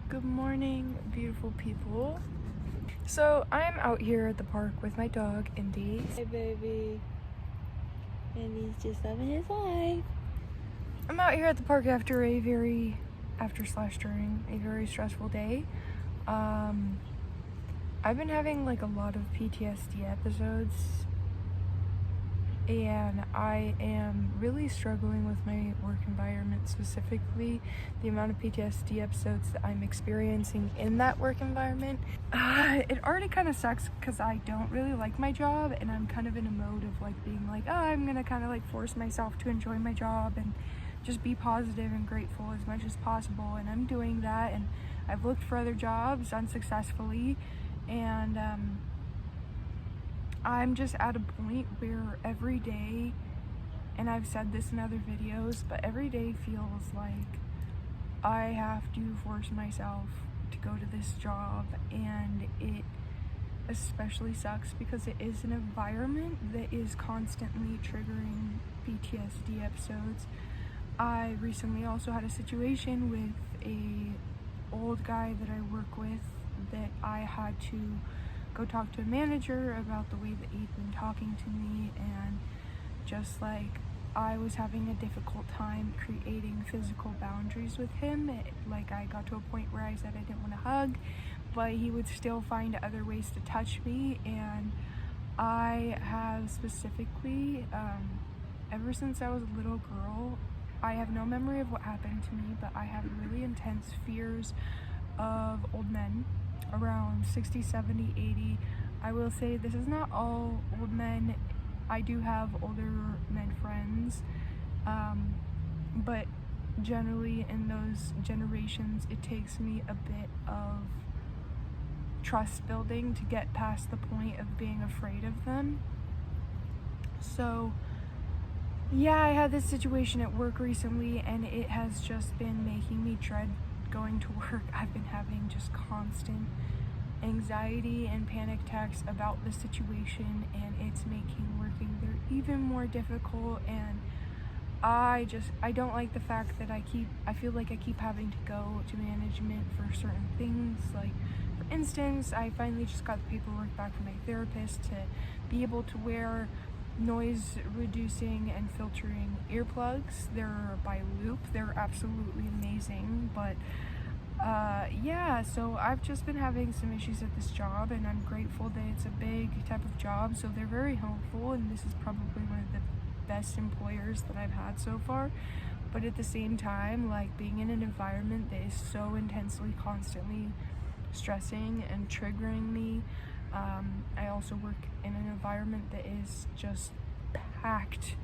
Good morning, beautiful people. So I'm out here at the park with my dog, Indy. Hey, baby. And he's just loving his life. I'm out here at the park during a very stressful day. I've been having like a lot of PTSD episodes, and I am really struggling with my work environment, specifically the amount of PTSD episodes that I'm experiencing in that work environment. It already kind of sucks because I don't really like my job, and I'm kind of in a mode of like being like, oh, I'm gonna kind of like force myself to enjoy my job and just be positive and grateful as much as possible, and I'm doing that, and I've looked for other jobs unsuccessfully, and I'm just at a point where every day, and I've said this in other videos, but every day feels like I have to force myself to go to this job, and it especially sucks because it is an environment that is constantly triggering PTSD episodes. I recently also had a situation with a old guy that I work with that I had to go talk to a manager about the way that he'd been talking to me, and just like I was having a difficult time creating physical boundaries with him. Like I got to a point where I said I didn't want to hug, but he would still find other ways to touch me, and I have specifically, ever since I was a little girl, I have no memory of what happened to me, but I have really intense fears of old men around 60, 70, 80. I will say this is not all old men. I do have older men friends, but generally in those generations it takes me a bit of trust building to get past the point of being afraid of them. So yeah, I had this situation at work recently, and it has just been making me dread going to work. I've been having just constant anxiety and panic attacks about the situation, and it's making working there even more difficult. And I don't like the fact that I feel like I keep having to go to management for certain things. Like for instance, I finally just got the paperwork back from my therapist to be able to wear noise reducing and filtering earplugs. They're by Loop. They're absolutely amazing, but yeah, so I've just been having some issues at this job, and I'm grateful that it's a big type of job, so they're very helpful, and this is probably one of the best employers that I've had so far. But at the same time, like being in an environment that is so intensely constantly stressing and triggering me. I also work in an environment that is just packed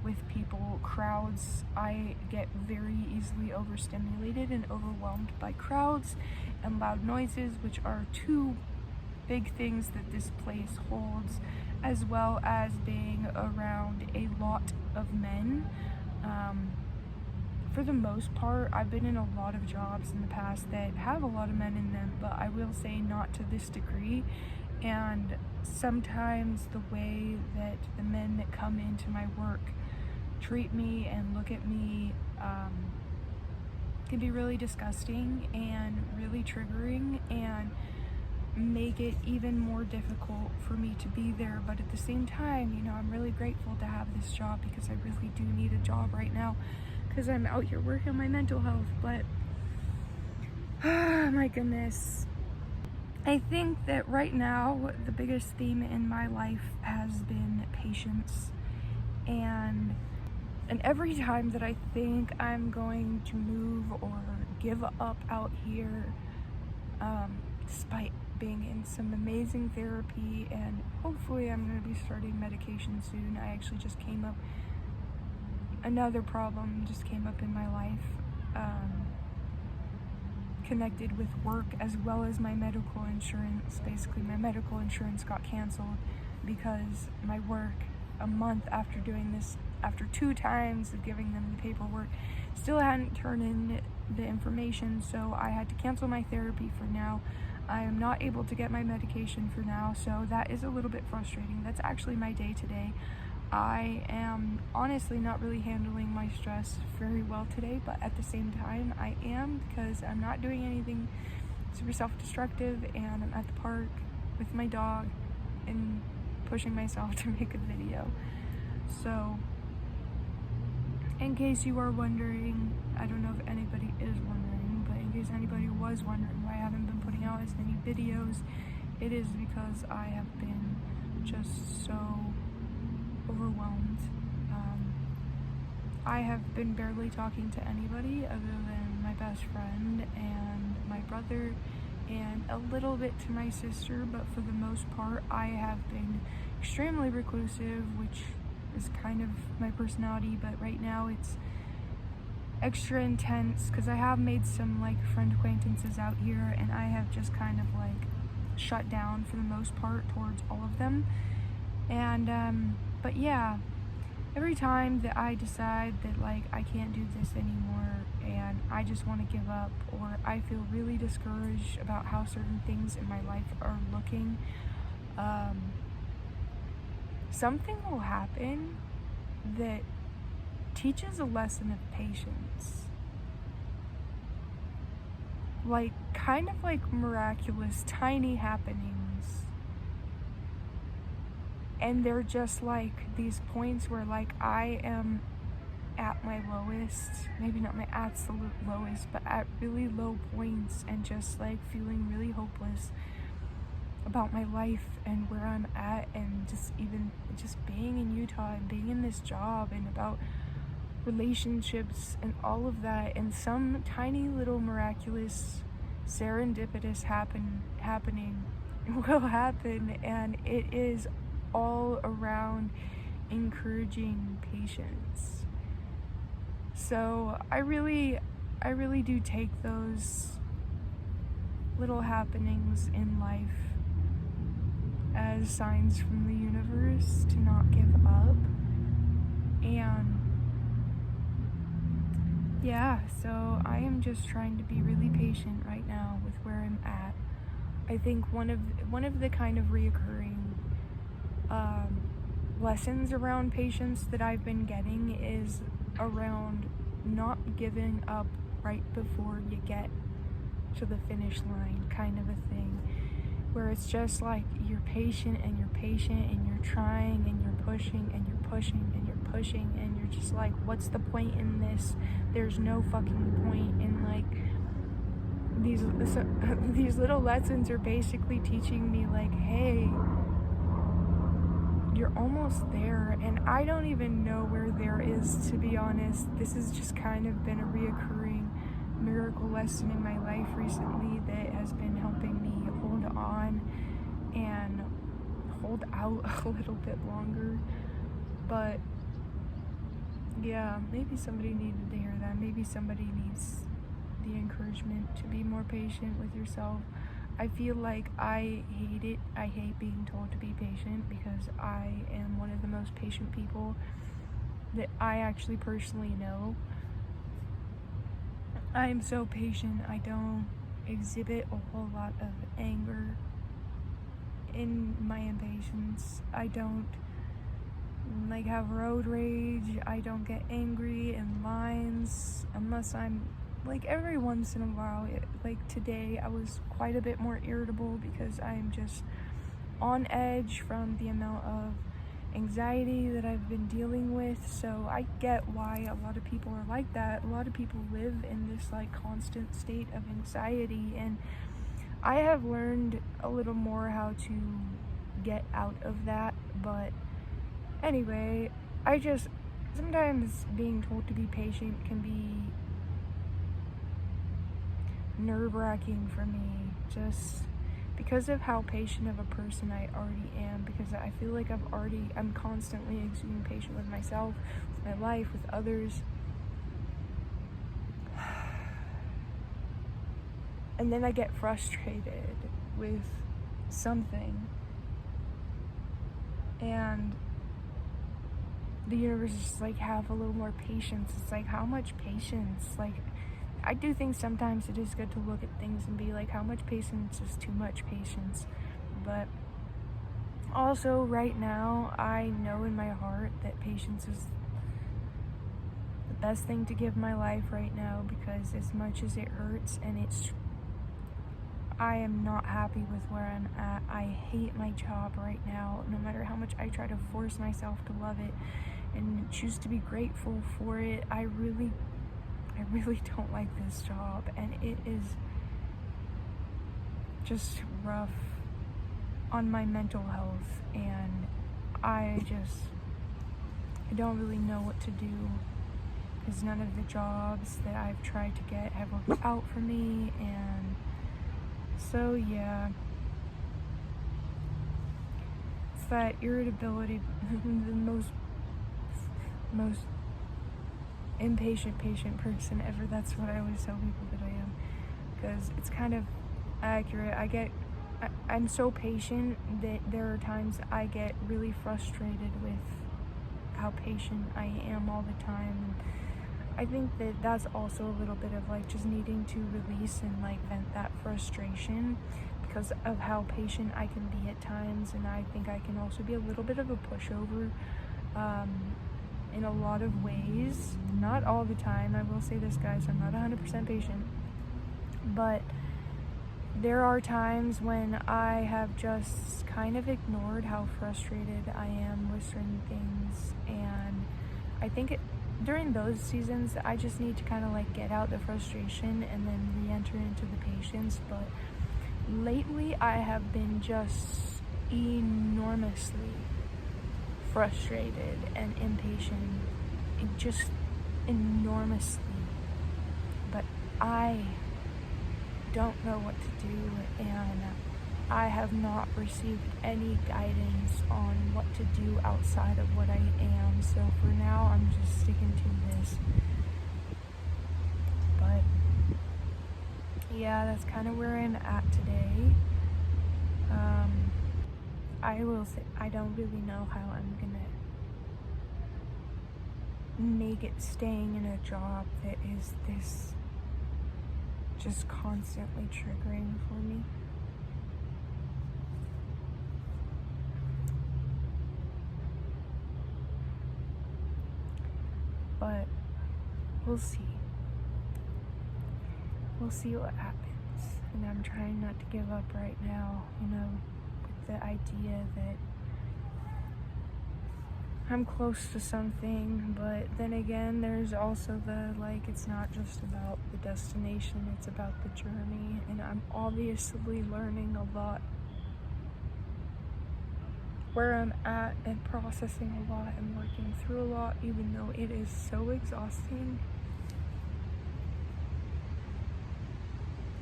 with people, crowds. I get very easily overstimulated and overwhelmed by crowds and loud noises, which are two big things that this place holds, as well as being around a lot of men. For the most part, I've been in a lot of jobs in the past that have a lot of men in them, but I will say not to this degree. And sometimes the way that the men that come into my work treat me and look at me can be really disgusting and really triggering, and make it even more difficult for me to be there. But at the same time, you know, I'm really grateful to have this job because I really do need a job right now because I'm out here working on my mental health. But my goodness, I think that right now the biggest theme in my life has been patience, and every time that I think I'm going to move or give up out here, despite being in some amazing therapy, and hopefully I'm going to be starting medication soon. I actually just another problem just came up in my life, connected with work as well as my medical insurance. Basically, my medical insurance got canceled because my work, a month after doing this, after 2 times of giving them the paperwork, still hadn't turned in the information, so I had to cancel my therapy for now. I am not able to get my medication for now, so that is a little bit frustrating. That's actually my day today. I am honestly not really handling my stress very well today, but at the same time I am, because I'm not doing anything super self-destructive and I'm at the park with my dog and pushing myself to make a video. So in case you are wondering, I don't know if anybody is wondering, but in case anybody was wondering why I haven't been putting out as many videos, it is because I have been just so overwhelmed. I have been barely talking to anybody other than my best friend and my brother and a little bit to my sister, but for the most part I have been extremely reclusive, which is kind of my personality, but right now it's extra intense because I have made some like friend acquaintances out here and I have just kind of like shut down for the most part towards all of them. And but yeah, every time that I decide that like I can't do this anymore and I just want to give up, or I feel really discouraged about how certain things in my life are looking, something will happen that teaches a lesson of patience. Like, kind of like miraculous, tiny happenings. And they're just like these points where like I am at my lowest, maybe not my absolute lowest, but at really low points and just like feeling really hopeless about my life and where I'm at, and just even just being in Utah and being in this job and about relationships and all of that, and some tiny little miraculous serendipitous happening will happen, and it is all around encouraging patience. So I really do take those little happenings in life as signs from the universe to not give up. And yeah, so I am just trying to be really patient right now with where I'm at. I think one of the kind of reoccurring lessons around patience that I've been getting is around not giving up right before you get to the finish line, kind of a thing, where it's just like you're patient and you're patient and you're trying and you're pushing and you're pushing and you're pushing and you're just like, what's the point in this? There's no fucking point in like these little lessons are basically teaching me like, hey, you're almost there. And I don't even know where there is, to be honest. This has just kind of been a reoccurring miracle lesson in my life recently that has been helping me hold on and hold out a little bit longer. But yeah, maybe somebody needed to hear that. Maybe somebody needs the encouragement to be more patient with yourself. I feel like I hate it. I hate being told to be patient because I am one of the most patient people that I actually personally know. I am so patient. I don't exhibit a whole lot of anger in my impatience. I don't like have road rage. I don't get angry in lines unless I'm like every once in a while. Like today I was quite a bit more irritable because I'm just on edge from the amount of anxiety that I've been dealing with. So I get why a lot of people are like that. A lot of people live in this like constant state of anxiety, and I have learned a little more how to get out of that. But anyway, I just sometimes being told to be patient can be nerve-wracking for me, just because of how patient of a person I already am, because I feel like I'm constantly being patient with myself, with my life, with others. And then I get frustrated with something, and the universe is just like, have a little more patience. It's like, how much patience? Like, I do think sometimes it is good to look at things and be like, how much patience is too much patience? But Also, right now, I know in my heart that patience is the best thing to give my life right now, because as much as it hurts and I am not happy with where I'm at. I hate my job right now, no matter how much I try to force myself to love it and choose to be grateful for it. I really don't like this job, and it is just rough on my mental health, and I don't really know what to do, because none of the jobs that I've tried to get have worked out for me. And so yeah, it's that irritability. The most impatient patient person ever. That's what I always tell people that I am, because it's kind of accurate. I'm so patient that there are times I get really frustrated with how patient I am all the time. And I think that that's also a little bit of like just needing to release and like vent that frustration because of how patient I can be at times. And I think I can also be a little bit of a pushover in a lot of ways. Not all the time, I will say this, guys, I'm not 100% patient, but there are times when I have just kind of ignored how frustrated I am with certain things, and I think during those seasons I just need to kind of like get out the frustration and then re-enter into the patience. But lately I have been just enormously frustrated and impatient, just enormously, but I don't know what to do, and I have not received any guidance on what to do outside of what I am. So for now, I'm just sticking to this. But yeah, that's kind of where I'm at today. I will say I don't really know how I'm gonna make it staying in a job that is this just constantly triggering for me. But we'll see. We'll see what happens. And I'm trying not to give up right now, with the idea that I'm close to something, but then again, there's also it's not just about the destination, it's about the journey, and I'm obviously learning a lot where I'm at and processing a lot and working through a lot, even though it is so exhausting.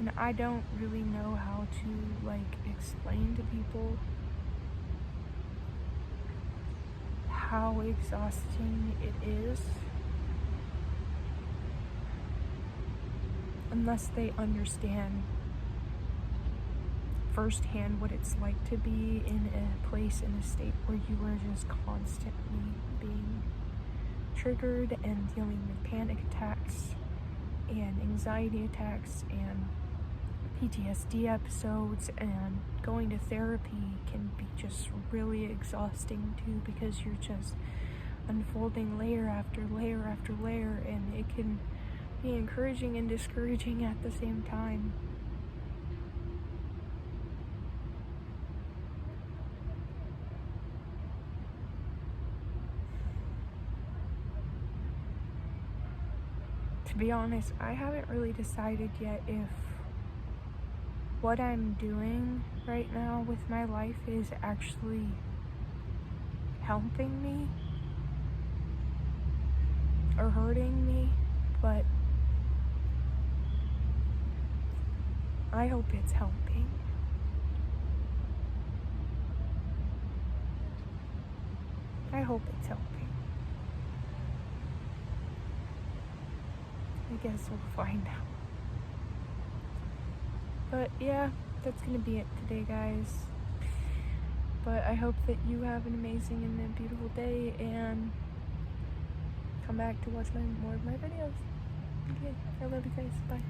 And I don't really know how to explain to people how exhausting it is unless they understand firsthand what it's like to be in a place, in a state where you are just constantly being triggered and dealing with panic attacks and anxiety attacks and PTSD episodes, and going to therapy can be just really exhausting too, because you're just unfolding layer after layer after layer, and it can be encouraging and discouraging at the same time. To be honest, I haven't really decided yet if what I'm doing right now with my life is actually helping me or hurting me, but I hope it's helping. I hope it's helping. I guess we'll find out. But yeah, that's gonna be it today, guys. But I hope that you have an amazing and a beautiful day, and come back to watch more of my videos. Okay, I love you guys. Bye.